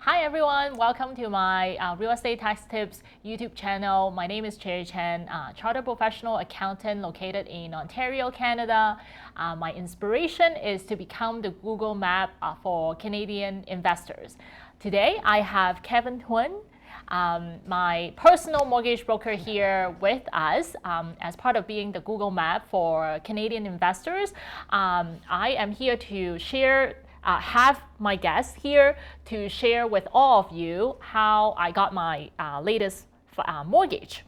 Hi everyone, welcome to my Real Estate Tax Tips YouTube channel. My name is Cherry Chen, chartered professional accountant located in Ontario, Canada. My inspiration is to become the Google map for Canadian investors. Today I have Kevin Huynh, my personal mortgage broker here with us as part of being the Google map for Canadian investors. I am here to have my guests here to share with all of you how I got my latest mortgage.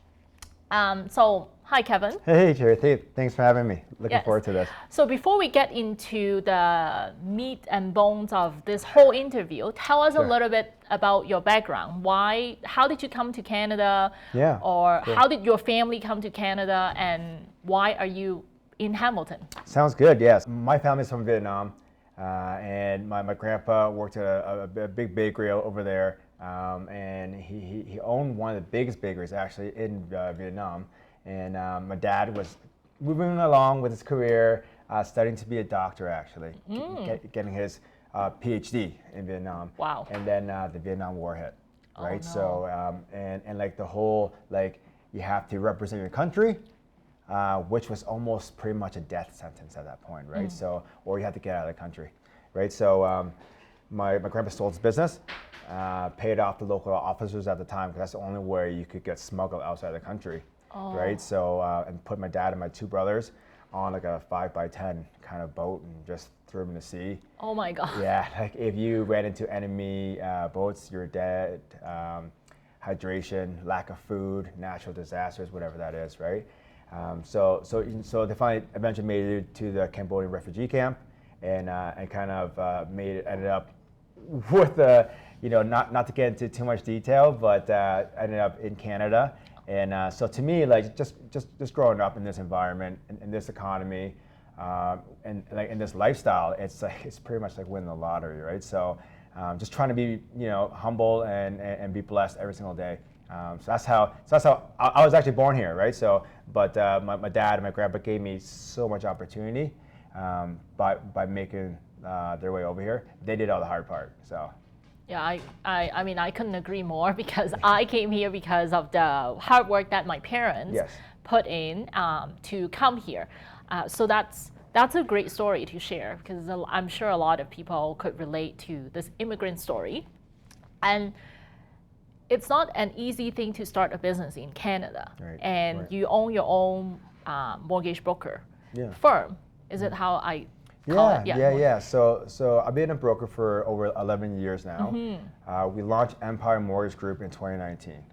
Hi, Kevin. Hey, Cherry. Thanks for having me. Looking forward to this. So before we get into the meat and bones of this whole interview, tell us a little bit about your background. How did you come to Canada? How did your family come to Canada, and why are you in Hamilton? Sounds good, yes. My family's from Vietnam. And my grandpa worked at a big bakery over there, and he owned one of the biggest bakeries actually in Vietnam. And my dad was moving along with his career, studying to be a doctor actually, getting his PhD in Vietnam. Wow. And then the Vietnam War hit, right? Oh, no. So and like the whole you have to represent your country. Which was almost pretty much a death sentence at that point, right? So, or you had to get out of the country, right? So, my grandpa sold his business, paid off the local officers at the time because that's the only way you could get smuggled outside the country, right? So, and put my dad and my two brothers on like a 5x10 kind of boat and just threw them in the sea. Oh my God. Yeah, like if you ran into enemy boats, you're dead. Hydration, lack of food, natural disasters, whatever that is, right? So they finally eventually made it to the Cambodian refugee camp, and kind of ended up with not to get into too much detail, but ended up in Canada. And so to me, like just growing up in this environment, in this economy, and like in this lifestyle, it's pretty much like winning the lottery, right? So just trying to be humble and be blessed every single day. So that's how I was actually born here, right? So, but my dad and my grandpa gave me so much opportunity by making their way over here. They did all the hard part. So. Yeah, I mean, I couldn't agree more because I came here because of the hard work that my parents put in to come here. So that's a great story to share because I'm sure a lot of people could relate to this immigrant story. And it's not an easy thing to start a business in Canada, and you own your own mortgage broker firm. Is it how I call it? Yeah. So I've been a broker for over 11 years now. We launched Empire Mortgage Group in 2019.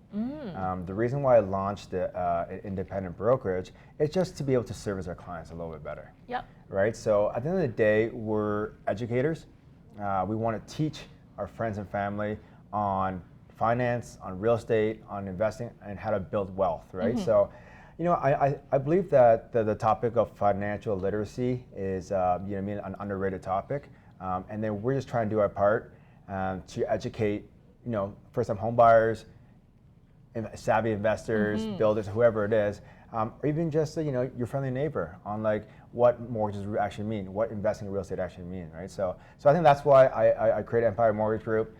The reason why I launched an independent brokerage is just to be able to service our clients a little bit better. Right. So at the end of the day, we're educators. We want to teach our friends and family on finance, on real estate, on investing, and how to build wealth, right? So, I believe that the topic of financial literacy is, an underrated topic, and then we're just trying to do our part to educate, first-time home buyers, savvy investors, builders, whoever it is, or even just your friendly neighbor on what mortgages actually mean, what investing in real estate actually mean, right? So I think that's why I created Empire Mortgage Group.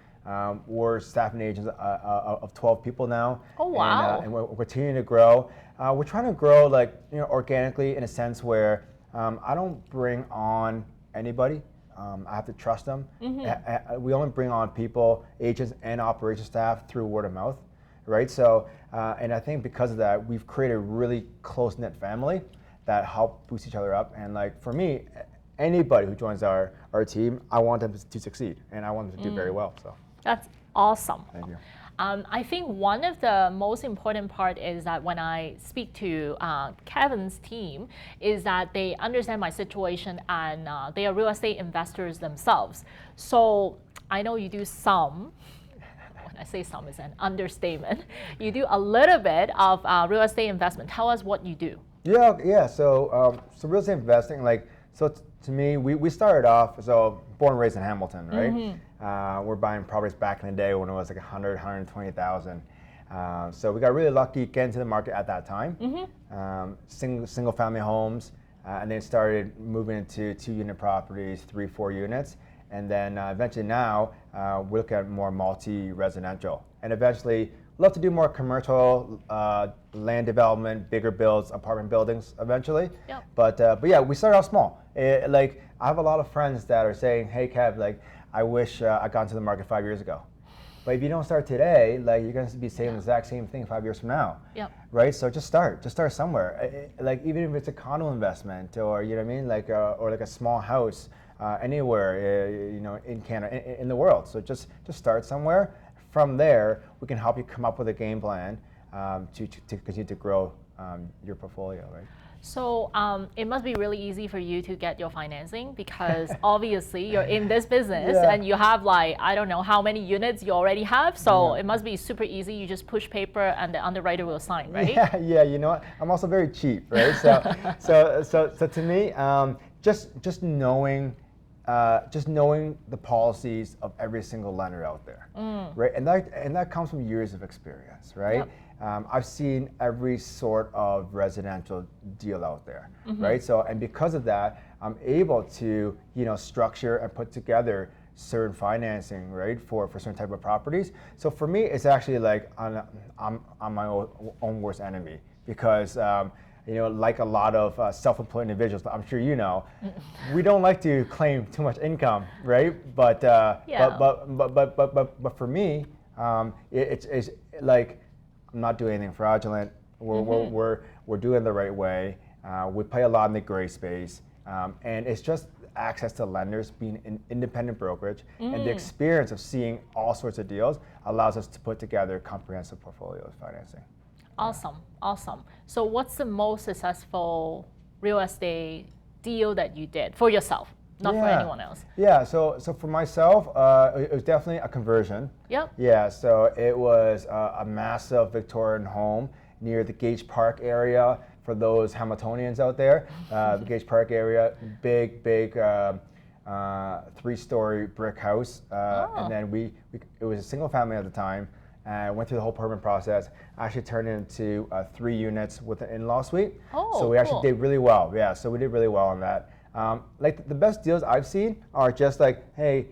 We're staffing agents of 12 people now. Oh, wow. And we're continuing to grow. We're trying to grow organically in a sense where I don't bring on anybody. I have to trust them. We only bring on people, agents and operations staff through word of mouth, right? So, and I think because of that, we've created a really close-knit family that help boost each other up. And for me, anybody who joins our team, I want them to succeed, and I want them to do very well. So. That's awesome. Thank you. I think one of the most important part is that when I speak to Kevin's team is that they understand my situation and they are real estate investors themselves. So I know you do some, when I say some is an understatement, you do a little bit of real estate investment. Tell us what you do. Yeah. So real estate investing, to me, we started off, born and raised in Hamilton, right? We're buying properties back in the day when it was 100, 120,000. So we got really lucky getting to the market at that time. Single family homes, and then started moving into 2-unit properties, 3, 4 units. and then eventually now we look at more multi-residential, and eventually love to do more commercial land development, bigger builds, apartment buildings eventually. Yep. But yeah, we started off small. Like I have a lot of friends that are saying, "Hey, Kev, like I wish I got into the market 5 years ago." But if you don't start today, like you're going to be saying the exact same thing 5 years from now. Yep. Right? So just start somewhere. Like even if it's a condo investment, or you know what I mean, like or like a small house anywhere, you know, in Canada, in the world. So just start somewhere. From there, we can help you come up with a game plan to continue to grow your portfolio, right? So it must be really easy for you to get your financing because obviously you're in this business and you have like, I don't know how many units you already have. So it must be super easy. You just push paper and the underwriter will sign, right? Yeah. You know what? I'm also very cheap, right? So to me, just knowing the policies of every single lender out there, right? And that comes from years of experience, right? Yep. I've seen every sort of residential deal out there, right? So, and because of that, I'm able to, you know, structure and put together certain financing, right, for certain type of properties. So for me, it's actually like I'm my own worst enemy because. You know, like a lot of self-employed individuals, I'm sure you know, we don't like to claim too much income, right? But for me, it's like I'm not doing anything fraudulent. We're doing it the right way. We play a lot in the gray space, and it's just access to lenders, being an independent brokerage, and the experience of seeing all sorts of deals allows us to put together comprehensive portfolios financing. Awesome. So what's the most successful real estate deal that you did for yourself, not for anyone else? Yeah, so for myself, it was definitely a conversion. Yep. Yeah, so it was a massive Victorian home near the Gage Park area. For those Hamiltonians out there, the Gage Park area, big 3-story brick house, and then it was a single family at the time. Went through the whole permit process. Actually turned it into 3 units with an in-law suite. Oh, so we actually did really well. Yeah, so we did really well on that. Like the best deals I've seen are just like, hey,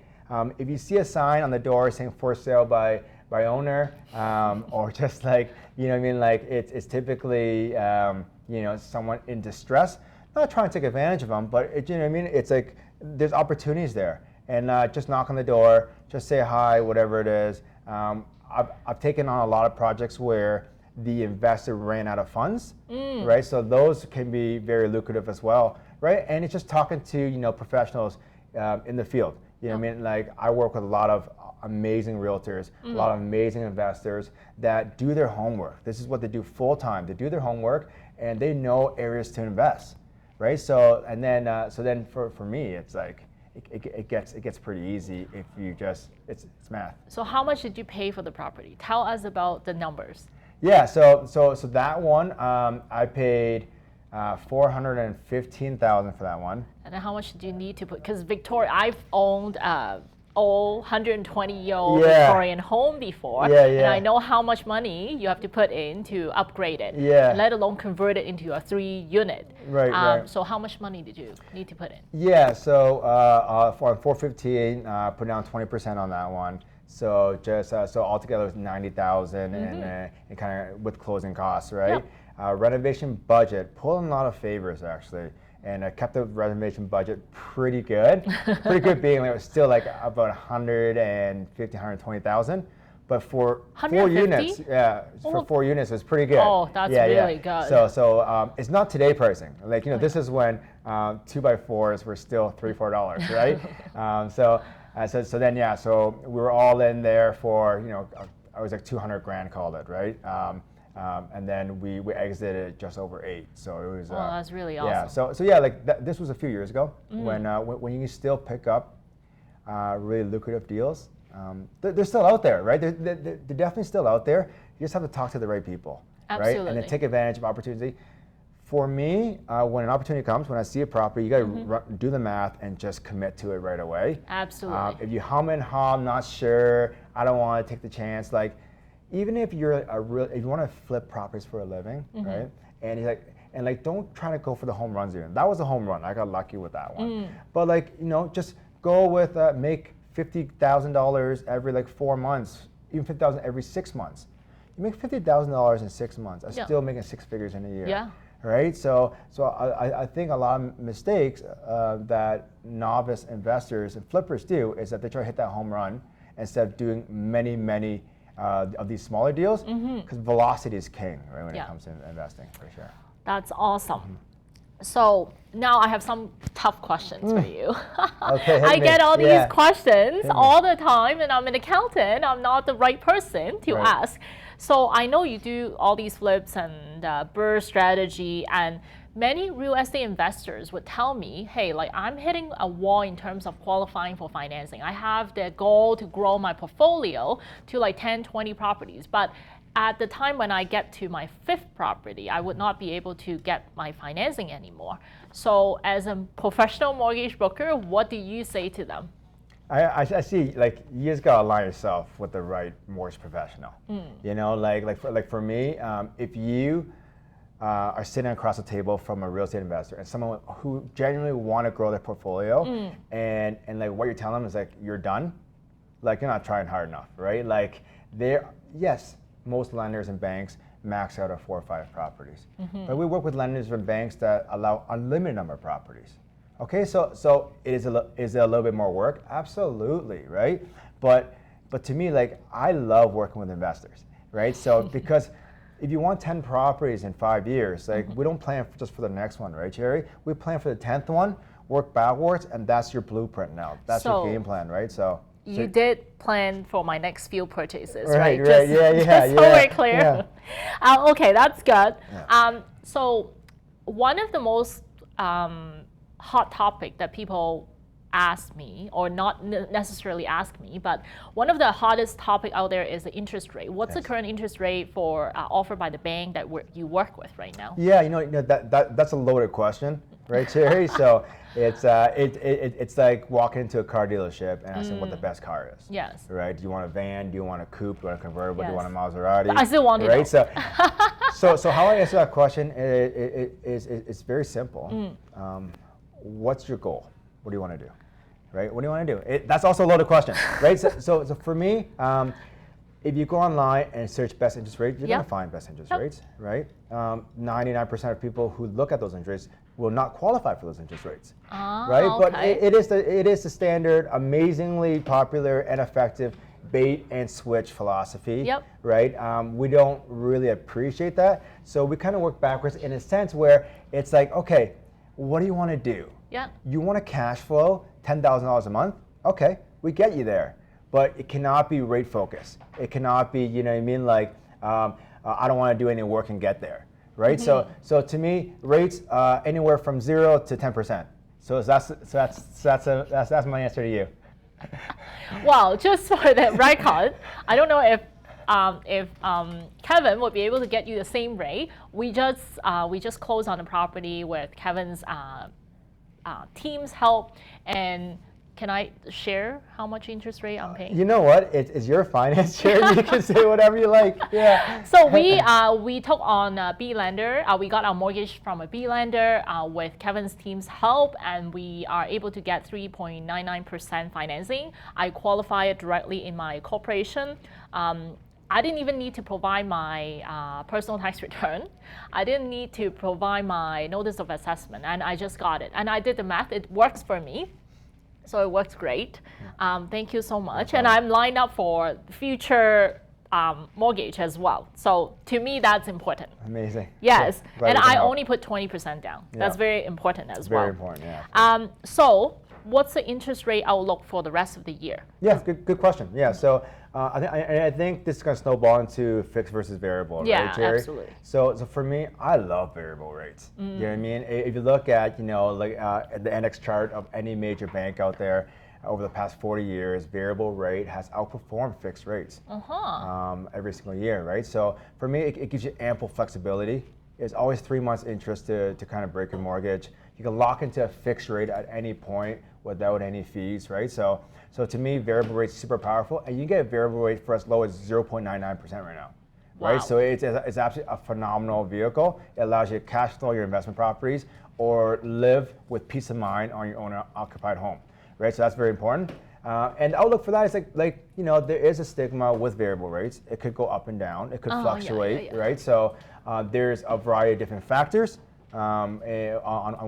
if you see a sign on the door saying for sale by owner, or just like, you know what I mean, like it's typically, you know, someone in distress. Not trying to take advantage of them, but you know what I mean. It's like there's opportunities there, and just knock on the door, just say hi, whatever it is. I've taken on a lot of projects where the investor ran out of funds, right? So those can be very lucrative as well, right? And it's just talking to, you know, professionals in the field. You know what I mean? Like I work with a lot of amazing realtors, a lot of amazing investors that do their homework. This is what they do full time. They do their homework and they know areas to invest, right? So then for me, it's like, it gets pretty easy if you just it's math. So how much did you pay for the property? Tell us about the numbers. Yeah, so that one I paid $415,000 for that one. And then how much did you need to put? Because Victoria, I've owned old 120-year-old Victorian home before, and I know how much money you have to put in to upgrade it, let alone convert it into a 3-unit. Right. So how much money did you need to put in? Yeah, so for 415, put down 20% on that one. So just so altogether it was 90,000, and kind of with closing costs, right? Yep. Renovation budget, pulled in a lot of favors actually. And I kept the renovation budget pretty good. Pretty good being like it was still like about 150, 120,000. But for 4 units, for 4 units, it's pretty good. Oh, that's really good. So it's not today pricing. Like, you know, this is when 2x4s were still $3, $4, right? So then, so we were all in there for, you know, I was like 200 grand called it, right? And then we exited just over 8. So it was. That's really awesome. Yeah. So yeah, like this was a few years ago when you can still pick up really lucrative deals. They're still out there, right? They're definitely still out there. You just have to talk to the right people, right? And then take advantage of opportunity. For me, when an opportunity comes, when I see a property, you got to do the math and just commit to it right away. Absolutely. If you hum and haw, not sure, I don't want to take the chance, like. Even if you're if you want to flip properties for a living, right? And he's like, don't try to go for the home runs even. That was a home run. I got lucky with that one. But like, you know, just go with make $50,000 every like 4 months, even $50,000 every 6 months. You make $50,000 in 6 months. I'm still making 6 figures in a year. Yeah. Right. So I think a lot of mistakes that novice investors and flippers do is that they try to hit that home run instead of doing many of these smaller deals, because velocity is king, right, when it comes to investing, for sure. That's awesome. So now I have some tough questions for you. Okay, I get all these questions all the time, and I'm an accountant. I'm not the right person to ask. So I know you do all these flips and BRRRR strategy, and many real estate investors would tell me, hey, like I'm hitting a wall in terms of qualifying for financing. I have the goal to grow my portfolio to like 10, 20 properties, but at the time when I get to my 5th property, I would not be able to get my financing anymore. So as a professional mortgage broker, what do you say to them? I see, like, you just gotta align yourself with the right mortgage professional. You know, like for me, if you are sitting across the table from a real estate investor and someone who genuinely want to grow their portfolio, and like what you're telling them is like, you're done, like you're not trying hard enough, right? Like yes, most lenders and banks max out at 4 or 5 properties. But we work with lenders and banks that allow unlimited number of properties. Okay, so is it a little bit more work? Absolutely, right? But to me, like, I love working with investors, right? So because if you want 10 properties in 5 years, like we don't plan just for the next one, right, Cherry? We plan for the 10th one, work backwards, and that's your blueprint now. That's your game plan, right? So you did plan for my next few purchases, right? Just so we're clear. Yeah. Okay, that's good. Yeah. So one of the most hot topic that people ask me, or not necessarily ask me, but one of the hottest topic out there is the interest rate. What's the current interest rate for offered by the bank that you work with right now? Yeah, you know that's a loaded question, right, Cherry? So it's like walking into a car dealership and asking what the best car is. Yes. Right? Do you want a van? Do you want a coupe? Do you want a convertible? Do you want a Maserati? I still want to know. So how I answer that question is very simple. What's your goal? What do you want to do? Right? What do you want to do? That's also a loaded question, right? So for me, if you go online and search best interest rate, you're going to find best interest rates, right? 99% of people who look at those interest rates will not qualify for those interest rates, right? Okay. But it is the standard, amazingly popular and effective bait and switch philosophy, right? We don't really appreciate that, so we kind of work backwards in a sense where it's like, okay, what do you want to do? Yeah. You want to cash flow $10,000 a month? Okay, we get you there. But it cannot be rate focused. It cannot be, you know what I mean, like, I don't want to do any work and get there, right? So to me, rates anywhere from 0 to 10%. So that's my answer to you. Well, just for the record, I don't know if Kevin would be able to get you the same rate. We just closed on a property with Kevin's team's help, and can I share how much interest rate I'm paying? You know what? It's your finance chair. You can say whatever you like. Yeah. So we took on a B lender. We got our mortgage from a B lender with Kevin's team's help, and we are able to get 3.99% financing. I qualify it directly in my corporation. I didn't even need to provide my personal tax return. I didn't need to provide my notice of assessment, and I just got it. And I did the math. It works for me. So it works great. Thank you so much. And I'm lined up for future mortgage as well. So to me, that's important. Amazing. Yes. And I only put 20% down. That's very important as well. Very important, yeah. So what's the interest rate outlook for the rest of the year? Yeah, good question. Yeah, so I think this is going to snowball into fixed versus variable, right, Jerry? Absolutely. So for me, I love variable rates. You know what I mean? If you look at, you know, like the index chart of any major bank out there, over the past 40 years, variable rate has outperformed fixed rates every single year, right? So for me, it gives you ample flexibility. It's always 3 months interest to kind of break your mortgage. You can lock into a fixed rate at any point without any fees, right? So to me, variable rate's super powerful, and you can get a variable rate for as low as 0.99% right now, right? So it's absolutely a phenomenal vehicle. It allows you to cash flow your investment properties or live with peace of mind on your owner-occupied home, right? So that's very important. And the outlook for that is there is a stigma with variable rates. It could go up and down. It could fluctuate, right? So there's a variety of different factors on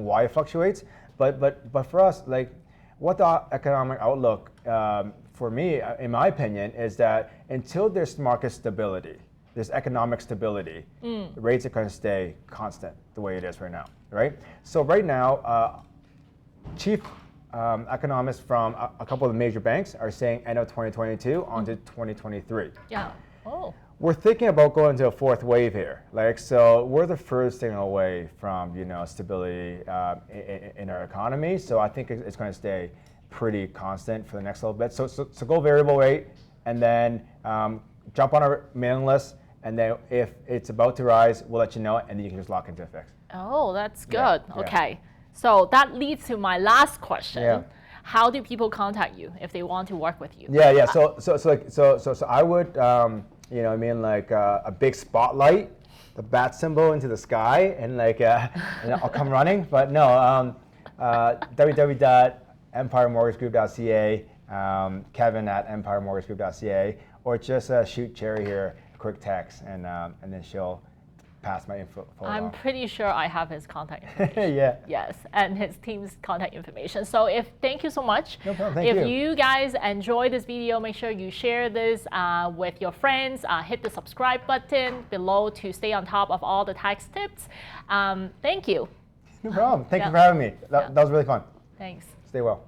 why it fluctuates. But for us, what the economic outlook for me, in my opinion, is that until there's market stability, there's economic stability, rates are going to stay constant the way it is right now, right? So right now, chief economists from a couple of the major banks are saying end of 2022 onto 2023. Yeah. Oh. We're thinking about going to a fourth wave here. So we're the first thing away from stability in our economy. So I think it's going to stay pretty constant for the next little bit. So go variable rate, and then jump on our mailing list. And then if it's about to rise, we'll let you know, and then you can just lock into a fix. Oh, that's good. Yeah. Okay. So that leads to my last question. Yeah. How do people contact you if they want to work with you? Yeah. So I would, a big spotlight, the bat symbol into the sky, and and I'll come running. But no, www.empiremortgagegroup.ca, Kevin at empiremortgagegroup.ca, or just shoot Cherry here a quick text, and then she'll pass my info I'm along. pretty sure I have his contact information. Yeah. Yes, and his team's contact information. So thank you so much. No problem. Thank you. If you guys enjoy this video, make sure you share this with your friends. Hit the subscribe button below to stay on top of all the tax tips. Thank you. No problem. Thank you for having me. That was really fun. Thanks. Stay well.